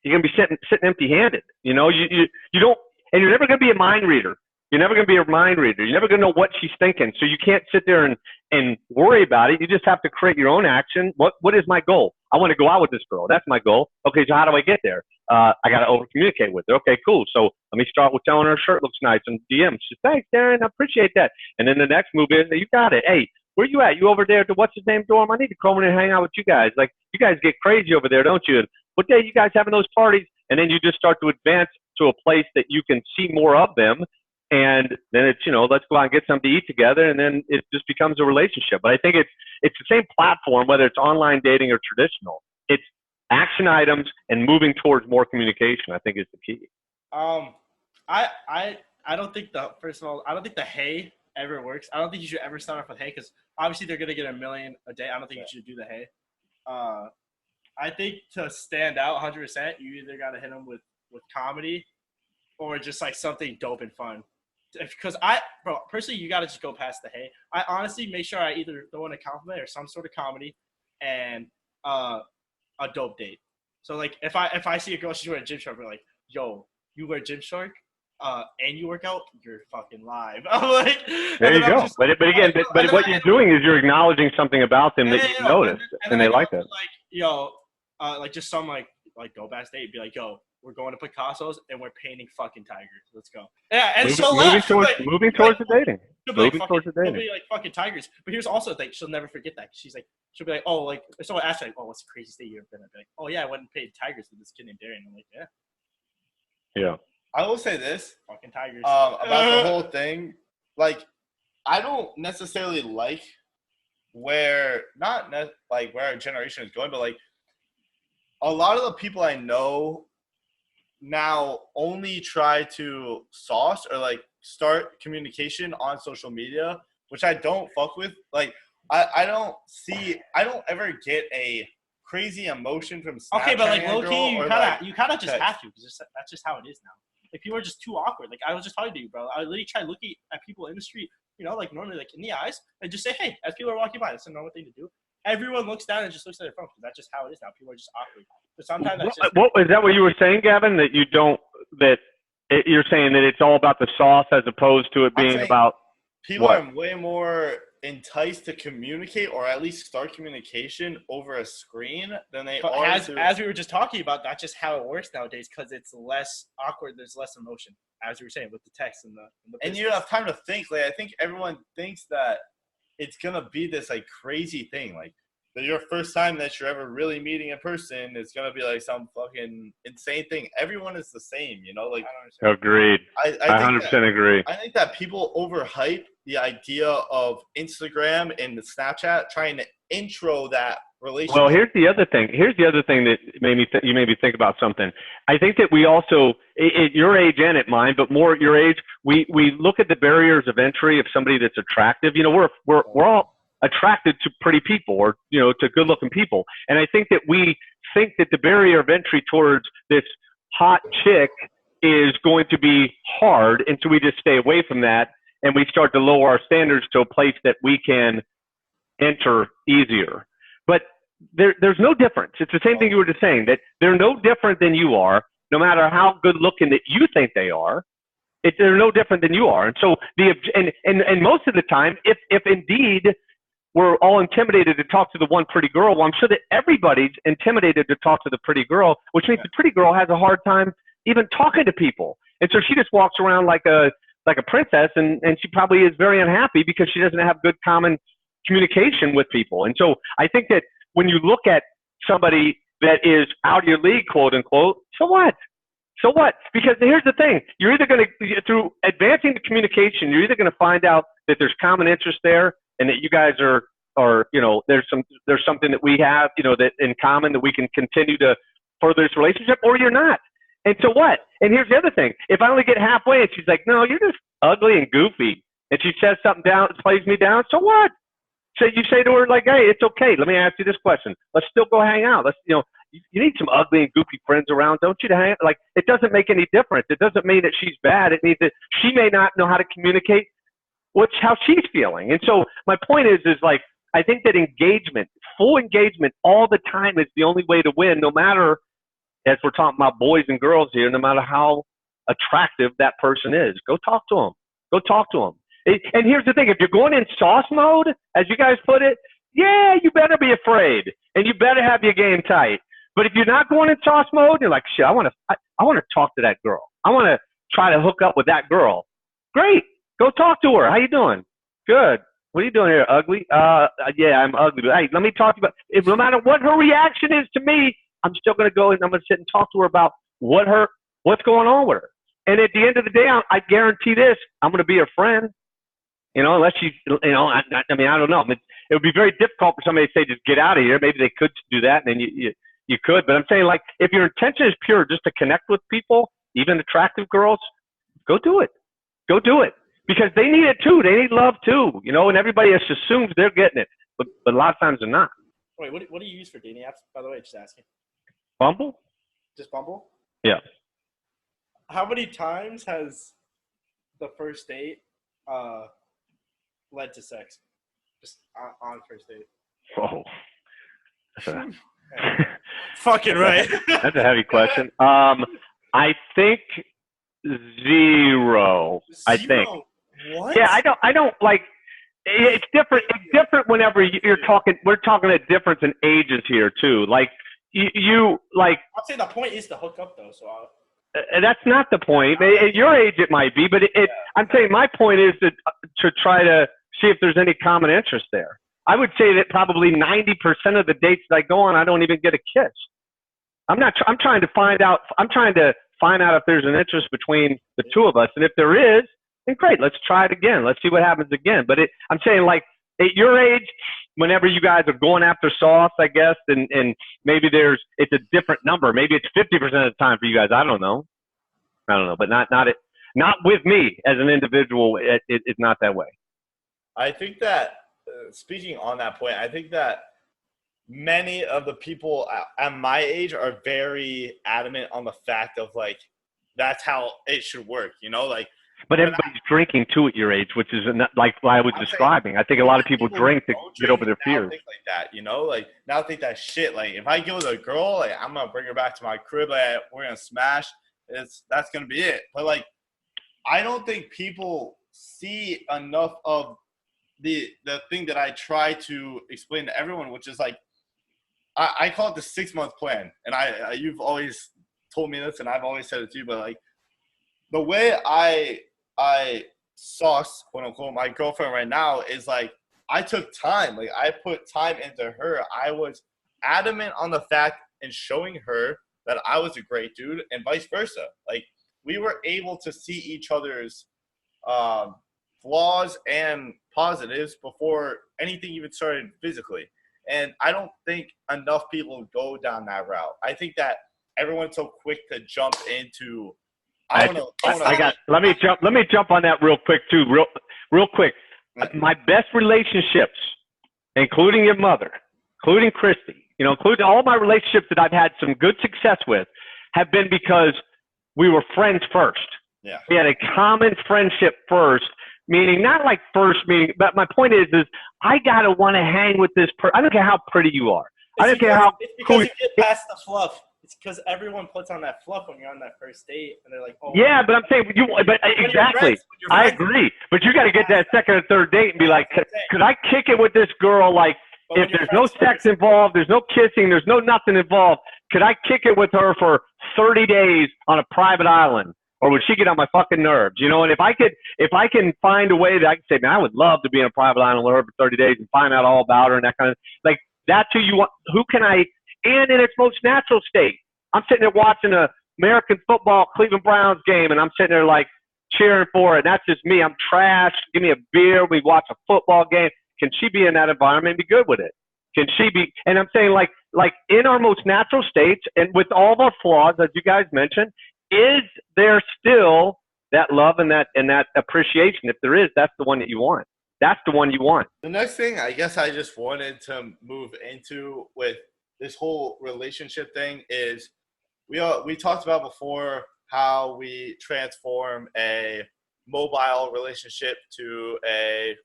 you're going to be sitting empty-handed. You know, you don't, and you're never going to be a mind reader. You're never going to be a mind reader. You're never going to know what she's thinking. So you can't sit there and worry about it. You just have to create your own action. What is my goal? I want to go out with this girl. That's my goal. Okay, so how do I get there? I got to over-communicate with her. Okay, cool. So let me start with telling her shirt looks nice on DM. She says, thanks, Darren. I appreciate that. And then the next move is, you got it. Hey, where you at? You over there at the what's-his-name dorm? I need to come in and hang out with you guys. Like, you guys get crazy over there, don't you? And what day you guys having those parties? And then you just start to advance to a place that you can see more of them. And then it's, let's go out and get something to eat together, and then it just becomes a relationship. But I think it's the same platform, whether it's online dating or traditional. It's action items and moving towards more communication, I think, is the key. I don't think first of all, I don't think the hey ever works. I don't think you should ever start off with hey, because obviously they're going to get a million a day. I don't think you should do the hey. I think to stand out 100%, you either got to hit them with comedy or just like something dope and fun. Because personally, you got to just go past the hey. I honestly make sure I either throw in a compliment or some sort of comedy and a dope date. So like if I see a girl, she's wearing a gym short, we're like, yo, you wear gym short and you work out, you're fucking live. I'm like, there you go. But again, what you're doing is you're acknowledging something about them that you noticed, and they like that. Like, yo, like just some like dope ass date, be like, yo, we're going to Picasso's and we're painting fucking tigers. Let's go. Yeah, and moving towards the dating. Moving towards the dating. She'll be like fucking tigers. But here's also the thing: she'll never forget that. She'll be like, oh, like if someone asks her, like, oh, what's the craziest date you've ever been? I'd be like, oh yeah, I went and paid tigers with this kid named Darren. I'm like, yeah. Yeah. I will say this. Fucking tigers. About the whole thing, like, I don't necessarily like where our generation is going, but like a lot of the people I know now only try to sauce or like start communication on social media, which I don't fuck with. Like I don't ever get a crazy emotion from Snapchat. Okay, but like low key, you kind of just have to, because that's just how it is now. Like people are just too awkward. Like I was just talking to you, bro. I literally try looking at people in the street, like normally like in the eyes, and just say hey as people are walking by. That's a normal thing to do. Everyone looks down and just looks at their phone, because that's just how it is now. People are just awkward. But sometimes that's just is that what you were saying, Gavin? That you're saying that it's all about the sauce as opposed to it being about people are way more enticed to communicate or at least start communication over a screen than they But are as we were just talking about, that's just how it works nowadays because it's less awkward. There's less emotion, as we were saying, with the text and the and you have time to think. Like, I think everyone thinks that it's going to be this, like, crazy thing. Like, your first time that you're ever really meeting in person is going to be, like, some fucking insane thing. Everyone is the same, you know? Like, I don't understand. Agreed. I think 100% agree. I think that people overhype the idea of Instagram and the Snapchat trying to intro that relationship. Well, here's the other thing. That made me think about something. I think that we also, at your age and at mine, but more at your age, we look at the barriers of entry of somebody that's attractive. You know, we're all attracted to pretty people or, you know, to good looking people. And I think that we think that the barrier of entry towards this hot chick is going to be hard. And so we just stay away from that. And we start to lower our standards to a place that we can enter easier. But there's no difference. It's the same thing you were just saying, that they're no different than you are, no matter how good looking that you think they are. They're no different than you are. And so and most of the time, if indeed we're all intimidated to talk to the one pretty girl, well, I'm sure that everybody's intimidated to talk to the pretty girl, which means the pretty girl has a hard time even talking to people. And so she just walks around like a princess, and she probably is very unhappy because she doesn't have good common communication with people. And so I think that when you look at somebody that is out of your league, quote unquote, so what? So what? Because here's the thing. You're either going to, through advancing the communication, you're either going to find out that there's common interest there and that you guys are, you know, there's something that we have, you know, that in common that we can continue to further this relationship, or you're not. And so what? And here's the other thing. If I only get halfway and she's like, no, you're just ugly and goofy, and she says something down, plays me down, so what? So you say to her, like, hey, it's okay. Let me ask you this question. Let's still go hang out. Let's, you know, you need some ugly and goofy friends around, don't you, to hang out? Like, it doesn't make any difference. It doesn't mean that she's bad. It means that she may not know how to communicate how she's feeling. And so my point is like, I think that engagement, full engagement all the time is the only way to win, no matter, as we're talking about boys and girls here, no matter how attractive that person is. Go talk to them. Go talk to them. And here's the thing. If you're going in sauce mode, as you guys put it, yeah, you better be afraid. And you better have your game tight. But if you're not going in sauce mode, you're like, shit, I want to talk to that girl. I want to try to hook up with that girl. Great. Go talk to her. How you doing? Good. What are you doing here, ugly? Yeah, I'm ugly. But hey, let me talk to you about, no matter what her reaction is to me, I'm still going to go and I'm going to sit and talk to her about what's going on with her. And at the end of the day, I guarantee this, I'm going to be her friend. You know, unless you know, I mean, I don't know. It would be very difficult for somebody to say, just get out of here. Maybe they could do that, and then you could. But I'm saying, like, if your intention is pure just to connect with people, even attractive girls, go do it. Go do it. Because they need it too. They need love too. You know, and everybody just assumes they're getting it. But a lot of times they're not. Wait, what do you use for dating apps, by the way? Just asking. Bumble? Just Bumble? Yeah. How many times has the first date led to sex? Just on first date. Whoa. Fucking right. That's a heavy question. I think 0. I think. What? Yeah, I don't like. It's different. It's different whenever you're talking. We're talking a difference in ages here too. Like you like. I'd say the point is to hook up though. So. That's not the point. At your age, it might be, but I'm saying my point is to try to see if there's any common interest there. I would say that probably 90% of the dates that I go on, I don't even get a kiss. I'm trying to find out if there's an interest between the two of us, and if there is, then great. Let's try it again. Let's see what happens again. But I'm saying, like, at your age, whenever you guys are going after sauce, I guess, and maybe it's a different number. Maybe it's 50% of the time for you guys. I don't know, but not with me as an individual. It's not that way. I think that speaking on that point, I think that many of the people at my age are very adamant on the fact of, like, that's how it should work, you know, like. But everybody's drinking too at your age, which is like what I was describing. I think a lot of people drink to get over their fears. Think like that, you know, like now think that shit. Like if I get with a girl, like I'm gonna bring her back to my crib, like we're gonna smash. That's gonna be it. But like, I don't think people see enough of the thing that I try to explain to everyone, which is like, I call it the 6-month plan. And you've always told me this, and I've always said it to you, but like the way I sauce, quote unquote, my girlfriend right now is like, I took time. Like I put time into her. I was adamant on the fact and showing her that I was a great dude and vice versa. Like we were able to see each other's flaws and positives before anything even started physically. And I don't think enough people go down that route. I think that everyone's so quick to jump into. I don't know. Let me jump on that real quick too. Real quick. My best relationships, including your mother, including Christy, including all my relationships that I've had some good success with, have been because we were friends first. Yeah. We had a common friendship first. Meaning, not like first meeting, but my point is I gotta want to hang with this person. I don't care how pretty you are. I don't care how. It's because you get past the fluff. It's because everyone puts on that fluff when you're on that first date, and they're like, "Oh." Yeah, but I'm saying exactly. I agree, but you got to get that second or third date and be like, could I kick it with this girl? Like, if there's no sex involved, there's no kissing, there's no nothing involved. Could I kick it with her for 30 days on a private island? Or would she get on my fucking nerves? And if I can find a way that I can say, man, I would love to be in a private island with her for 30 days and find out all about her and that kind of, like, that's who you want. Who can I, and in its most natural state, I'm sitting there watching a American football Cleveland Browns game, and I'm sitting there like cheering for it. And that's just me. I'm trash. Give me a beer. We watch a football game. Can she be in that environment and be good with it? Can she be, and I'm saying like in our most natural states and with all of our flaws, as you guys mentioned, is there still that love and that appreciation? If there is, that's the one that you want. That's the one you want. The next thing I guess I just wanted to move into with this whole relationship thing is we talked about before how we transform a mobile relationship to a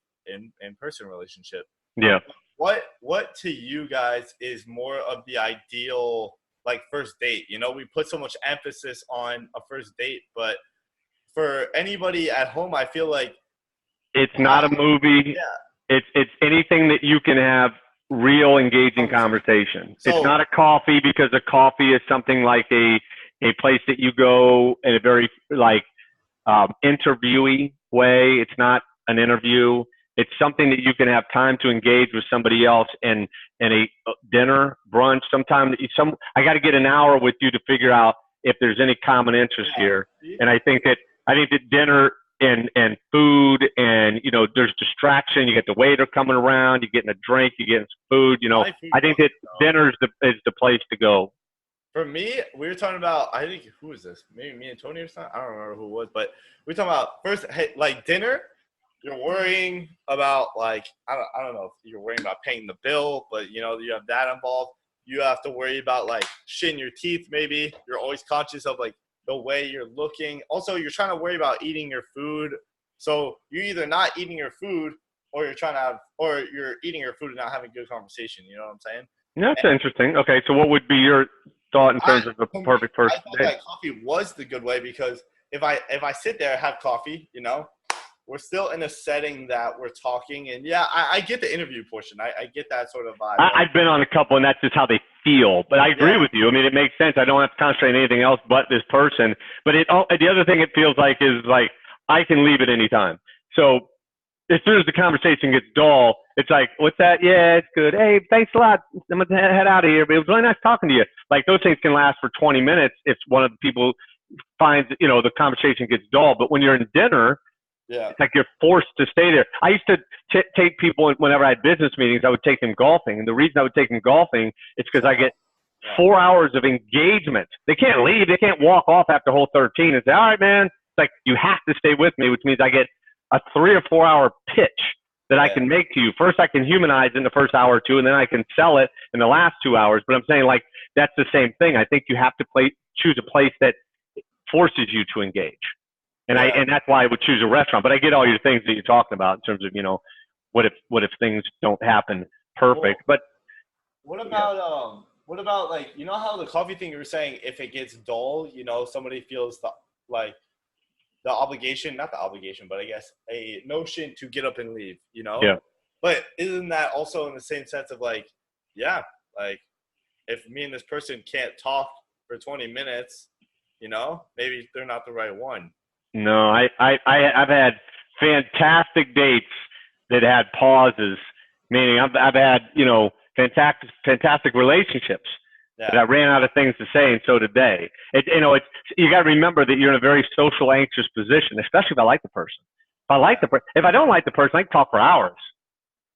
in-person relationship. Yeah. What to you guys is more of the ideal like first date? We put so much emphasis on a first date, but for anybody at home, I feel like it's not a movie. Yeah. It's anything that you can have real engaging conversation. So, it's not a coffee, because a coffee is something like a place that you go in a very like interviewee way. It's not an interview. It's something that you can have time to engage with somebody else in a dinner, brunch, sometime. I got to get an hour with you to figure out if there's any common interest here. And I think that dinner and food and, there's distraction. You get the waiter coming around, you're getting a drink, you're getting some food, I think that dinner is the place to go. For me, we were talking about, I think, who was this? Maybe me and Tony or something? I don't remember who it was, but we were talking about first, like dinner. You're worrying about like, I don't know if you're worrying about paying the bill, but you have that involved. You have to worry about like shitting your teeth. Maybe you're always conscious of like the way you're looking. Also, you're trying to worry about eating your food. So you're either not eating your food or you're eating your food and not having good conversation. You know what I'm saying? That's interesting. Okay. So what would be your thought in terms of the perfect first date? I thought that coffee was the good way, because if I sit there and have coffee, we're still in a setting that we're talking, and yeah, I get the interview portion. I get that sort of vibe. I've been on a couple, and that's just how they feel. But I agree with you. I mean, it makes sense. I don't have to concentrate on anything else but this person. But the other thing it feels like is like I can leave at any time. So as soon as the conversation gets dull, it's like, what's that? Yeah, it's good. Hey, thanks a lot. I'm going to head out of here. But it was really nice talking to you. Like those things can last for 20 minutes if one of the people finds, the conversation gets dull. But when you're in dinner, yeah, it's like you're forced to stay there. I used to take people whenever I had business meetings. I would take them golfing, and the reason I would take them golfing is because I get 4 hours of engagement. They can't leave. They can't walk off after hole 13 and say, "All right, man." It's like you have to stay with me, which means I get a 3 or 4 hour pitch that I can make to you. First, I can humanize in the first hour or two, and then I can sell it in the last 2 hours. But I'm saying like that's the same thing. I think you have to choose a place that forces you to engage. And that's why I would choose a restaurant. But I get all your things that you're talking about in terms of, what if things don't happen perfect. But what about like, how the coffee thing you were saying, if it gets dull, somebody feels like the obligation, not the obligation, but I guess a notion to get up and leave, you know? Yeah. But isn't that also in the same sense of like, yeah, like if me and this person can't talk for 20 minutes, you know, maybe they're not the right one. No, I've had fantastic dates that had pauses, meaning I've had, you know, fantastic relationships that I ran out of things to say, and so did they. You got to remember that you're in a very social, anxious position, especially if I like the person. If I don't like the person, I can talk for hours.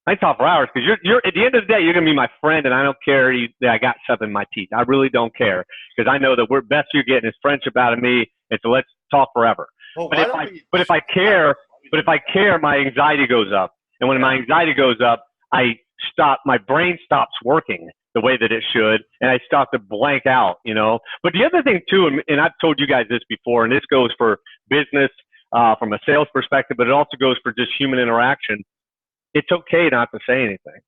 Because you're at the end of the day, you're gonna be my friend, and I don't care that I got something in my teeth. I really don't care, because I know that we're best you're getting is friendship out of me, and so let's talk forever. Well, but if I care, my anxiety goes up, and when my anxiety goes up, my brain stops working the way that it should, and I start to blank out, you know. But the other thing too, and I've told you guys this before, and this goes for business from a sales perspective, but it also goes for just human interaction. It's okay not to say anything.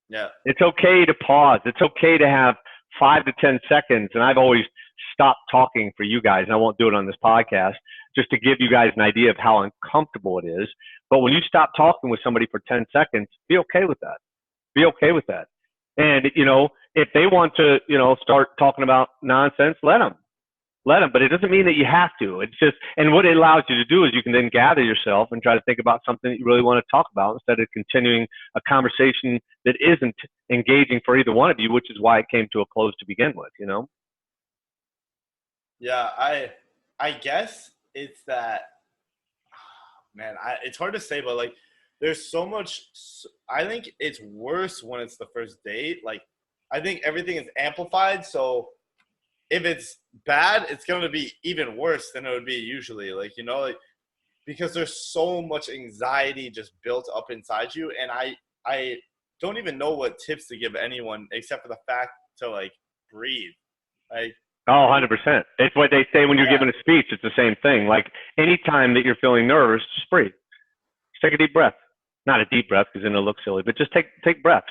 Yeah. It's okay to pause. It's okay to have 5 to 10 seconds. And I've always stopped talking for you guys, and I won't do it on this podcast, just to give you guys an idea of how uncomfortable it is. But when you stop talking with somebody for 10 seconds, be okay with that. Be okay with that. And, you know, if they want to, you know, start talking about nonsense, let them. But it doesn't mean that you have to. It's just, and what it allows you to do is you can then gather yourself and try to think about something that you really want to talk about, instead of continuing a conversation that isn't engaging for either one of you, which is why it came to a close to begin with, you know? Yeah, I guess it's that, man, it's hard to say, but like there's so much, I think it's worse when it's the first date. Like I think everything is amplified, so if it's bad, it's going to be even worse than it would be usually. Like, you know, like, because there's so much anxiety just built up inside you. And I don't even know what tips to give anyone except for the fact to like breathe. Like, oh, 100%. It's what they say when you're giving a speech. It's the same thing. Like anytime that you're feeling nervous, just breathe. Just take a deep breath. Not a deep breath because then it'll look silly, but just take breaths.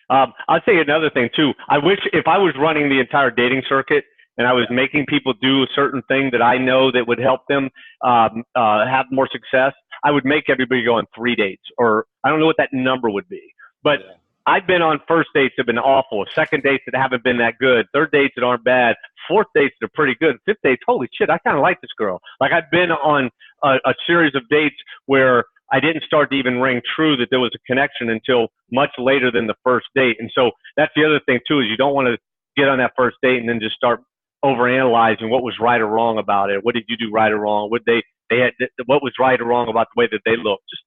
I'll say another thing too. I wish if I was running the entire dating circuit, and I was making people do a certain thing that I know that would help them have more success, I would make everybody go on 3 dates, or I don't know what that number would be. But I've been on first dates that have been awful, second dates that haven't been that good, third dates that aren't bad, fourth dates that are pretty good, fifth dates, holy shit, I kind of like this girl. Like I've been on a series of dates where I didn't start to even ring true that there was a connection until much later than the first date. And so that's the other thing too, is you don't want to get on that first date and then just start overanalyzing what was right or wrong about it. What did you do right or wrong? What was right or wrong about the way that they looked? Just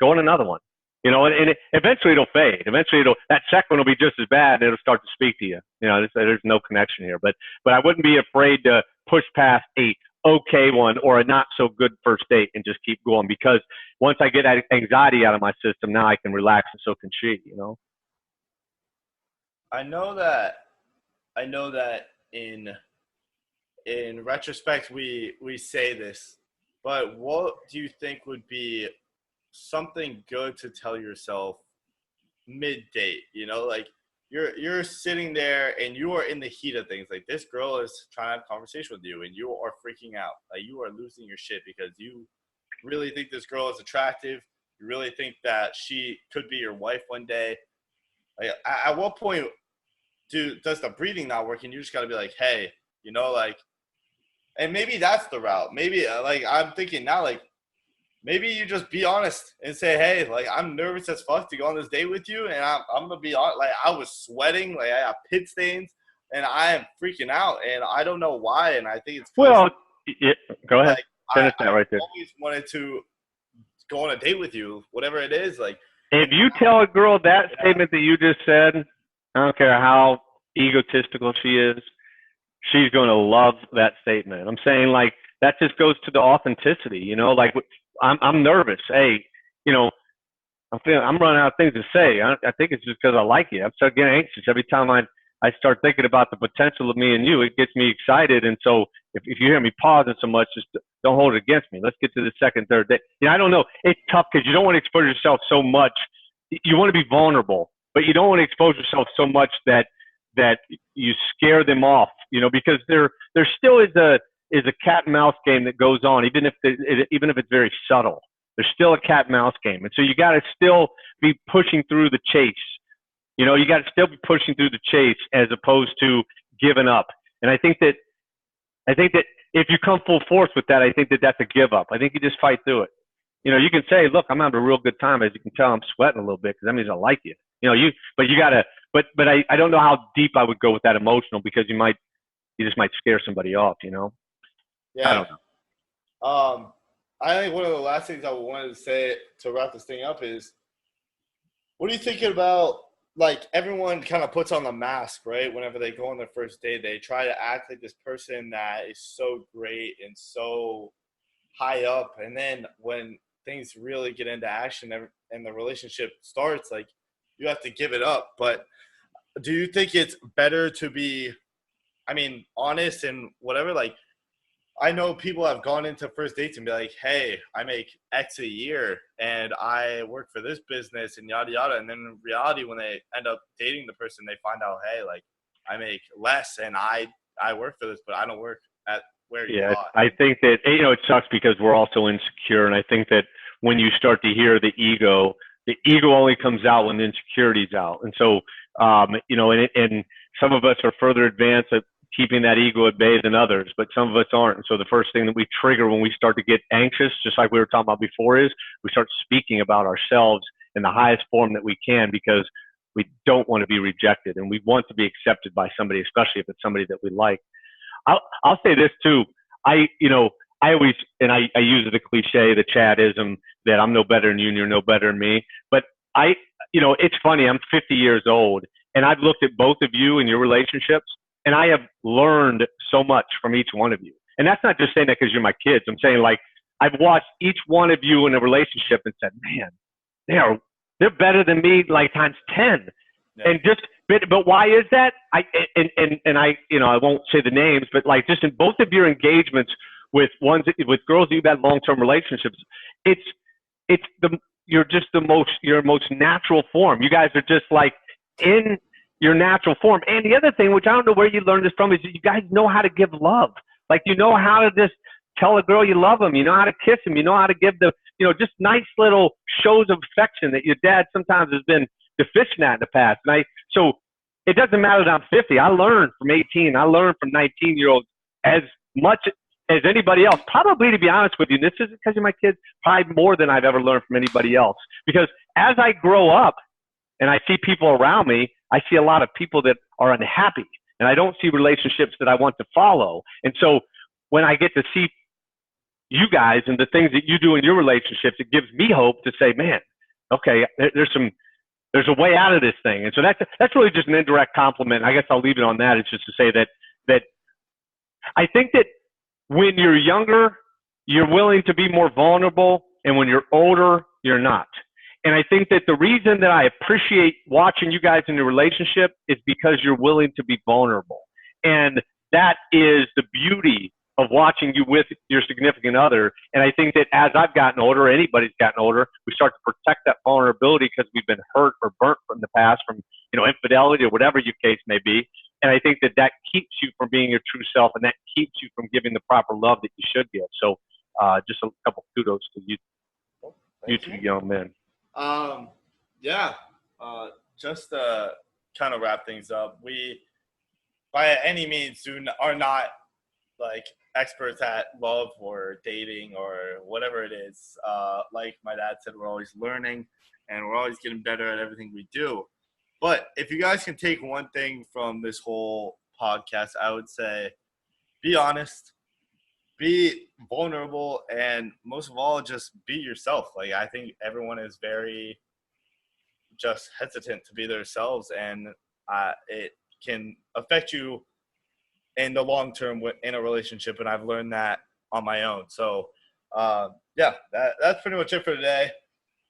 go on another one, you know. And eventually it'll fade. Eventually that second one will be just as bad, and it'll start to speak to you. You know, there's no connection here. But I wouldn't be afraid to push past a okay one or a not so good first date and just keep going, because once I get that anxiety out of my system, now I can relax, and so can she. You know. I know that in retrospect, we say this, but what do you think would be something good to tell yourself mid-date? You know, like you're sitting there and you are in the heat of things. Like this girl is trying to have a conversation with you and you are freaking out. Like you are losing your shit because you really think this girl is attractive. You really think that she could be your wife one day. Like at what point does the breathing not work, and you just got to be like, hey, you know, like, and maybe that's the route. Maybe like I'm thinking now, like maybe you just be honest and say, hey, like I'm nervous as fuck to go on this date with you, and I'm gonna be honest. Like I was sweating, like I have pit stains, and I am freaking out, and I don't know why. And I think it's go ahead. Like, Finish that right there. I always wanted to go on a date with you, whatever it is. Like if you tell a girl that statement that you just said, I don't care how egotistical she is, she's going to love that statement. I'm saying, like, that just goes to the authenticity, you know, like I'm nervous. Hey, you know, I'm running out of things to say. I think it's just because I like you. I'm starting to get anxious every time I start thinking about the potential of me and you. It gets me excited. And so if you hear me pausing so much, just don't hold it against me. Let's get to the second, third day. You know, I don't know. It's tough because you don't want to expose yourself so much. You want to be vulnerable, but you don't want to expose yourself so much that you scare them off, you know, because there still is is a cat and mouse game that goes on, even if it's very subtle. There's still a cat and mouse game, and so you got to still be pushing through the chase. You know, you got to still be pushing through the chase as opposed to giving up. And I think that if you come full force with that, I think that that's a give up. I think you just fight through it. You know, you can say, look, I'm having a real good time. As you can tell, I'm sweating a little bit because that means I like you. You know, but you gotta, but I don't know how deep I would go with that emotional, because you just might scare somebody off, you know? Yeah. I don't know. I think one of the last things I wanted to say to wrap this thing up is, what are you thinking about, like, everyone kind of puts on the mask, right? Whenever they go on their first date, they try to act like this person that is so great and so high up. And then when things really get into action and the relationship starts, like, you have to give it up. But do you think it's better to be, I mean, honest and whatever? Like, I know people have gone into first dates and be like, hey, I make X a year and I work for this business and yada, yada. And then in reality, when they end up dating the person, they find out, hey, like, I make less and I work for this, but I don't work at where you are. I think that, you know, it sucks because we're also insecure. And I think that when you start to hear the ego only comes out when the insecurity's out. And so, you know, and some of us are further advanced at keeping that ego at bay than others, but some of us aren't. And so the first thing that we trigger when we start to get anxious, just like we were talking about before, is we start speaking about ourselves in the highest form that we can, because we don't want to be rejected and we want to be accepted by somebody, especially if it's somebody that we like. I'll say this too. I always, and I use the cliche, the Chadism, that I'm no better than you and you're no better than me. But it's funny, I'm 50 years old and I've looked at both of you and your relationships, and I have learned so much from each one of you. And that's not just saying that because you're my kids. I'm saying, like, I've watched each one of you in a relationship and said, man, they're better than me, like, times 10. Yeah. And but why is that? I won't say the names, but, like, just in both of your engagements with girls that you've had long-term relationships, you're your most natural form. You guys are just, like, in your natural form. And the other thing, which I don't know where you learned this from, is that you guys know how to give love. Like, you know how to just tell a girl you love them. You know how to kiss them. You know how to give just nice little shows of affection that your dad sometimes has been deficient at in the past. So it doesn't matter that I'm 50. I learned from 18. I learned from 19-year-olds as much as anybody else. Probably, to be honest with you, this isn't because of my kids, probably more than I've ever learned from anybody else. Because as I grow up and I see people around me, I see a lot of people that are unhappy, and I don't see relationships that I want to follow. And so when I get to see you guys and the things that you do in your relationships, it gives me hope to say, man, okay, there's a way out of this thing. And so that's really just an indirect compliment. I guess I'll leave it on that. It's just to say that I think that when you're younger, you're willing to be more vulnerable, and when you're older, you're not. And I think that the reason that I appreciate watching you guys in your relationship is because you're willing to be vulnerable. And that is the beauty of watching you with your significant other. And I think that as I've gotten older, anybody's gotten older, we start to protect that vulnerability because we've been hurt or burnt from the past, from, infidelity or whatever your case may be. And I think that keeps you from being your true self, and that keeps you from giving the proper love that you should give. So just a couple kudos to you, you two young men. Just to kind of wrap things up, we by any means are not like experts at love or dating or whatever it is. Like my dad said, we're always learning and we're always getting better at everything we do. But if you guys can take one thing from this whole podcast, I would say be honest, be vulnerable, and most of all, just be yourself. Like, I think everyone is very just hesitant to be themselves, and it can affect you in the long term in a relationship, and I've learned that on my own. So, that's pretty much it for today.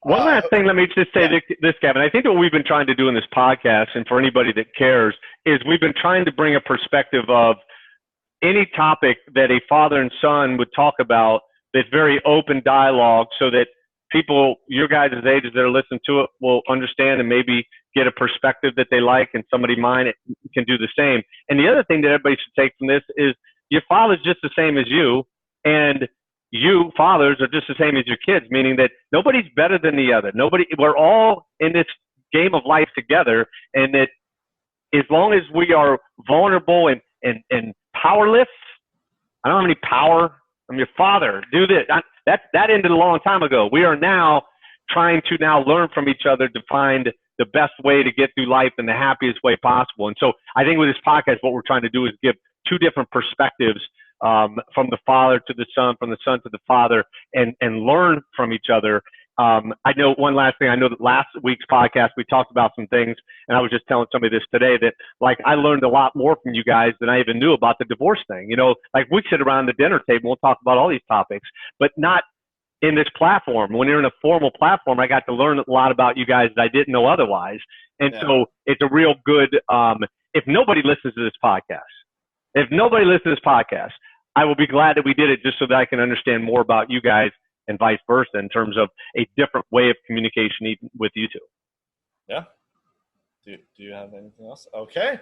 One last thing, let me just say this, Kevin. I think what we've been trying to do in this podcast, and for anybody that cares, is we've been trying to bring a perspective of any topic that a father and son would talk about that's very open dialogue, so that people your guys' ages that are listening to it will understand and maybe get a perspective that they like, and somebody mine can do the same. And the other thing that everybody should take from this is your father's just the same as you, and you fathers are just the same as your kids, meaning that nobody's better than the other. We're all in this game of life together, and that as long as we are vulnerable and powerless, I don't have any power. I'm your father. Do this. That ended a long time ago. We are now trying to learn from each other to find the best way to get through life in the happiest way possible. And so I think with this podcast, what we're trying to do is give two different perspectives, from the father to the son, from the son to the father, and learn from each other. I know one last thing. I know that last week's podcast, we talked about some things, and I was just telling somebody this today that, like, I learned a lot more from you guys than I even knew about the divorce thing. You know, like, we sit around the dinner table, we'll talk about all these topics, but not in this platform. When you're in a formal platform, I got to learn a lot about you guys that I didn't know otherwise. And so it's a real good, if nobody listens to this podcast, I will be glad that we did it, just so that I can understand more about you guys and vice versa in terms of a different way of communication even with you two. Yeah. Do you have anything else? Okay.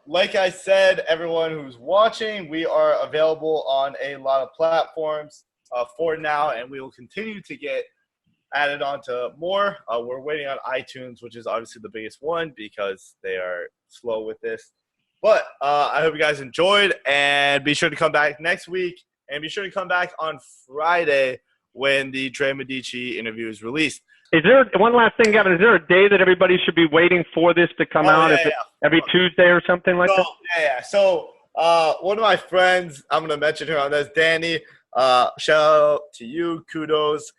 Like I said, everyone who's watching, we are available on a lot of platforms for now, and we will continue to get added on to more. We're waiting on iTunes, which is obviously the biggest one because they are slow with this. But I hope you guys enjoyed, and be sure to come back next week, and be sure to come back on Friday when the Dre Medici interview is released. Is there one last thing, Gavin? Is there a day that everybody should be waiting for this to come out? Every Tuesday or something like that? Yeah. So one of my friends, I'm going to mention her on this, Danny. Shout out to you. Kudos.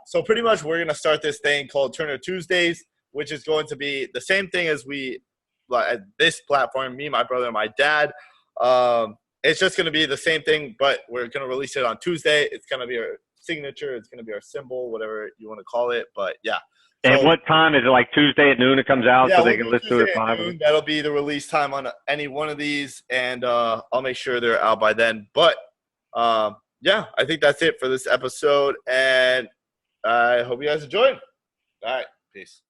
So pretty much we're going to start this thing called Turner Tuesdays, which is going to be the same thing as this platform, me, my brother, and my dad. It's just going to be the same thing, but we're going to release it on Tuesday. It's going to be our signature. It's going to be our symbol, whatever you want to call it. But yeah. And what time is it? Like Tuesday at noon it comes out, so they can listen to it at 5? That'll be the release time on any one of these, and I'll make sure they're out by then. But yeah, I think that's it for this episode, and I hope you guys enjoyed. All right, peace.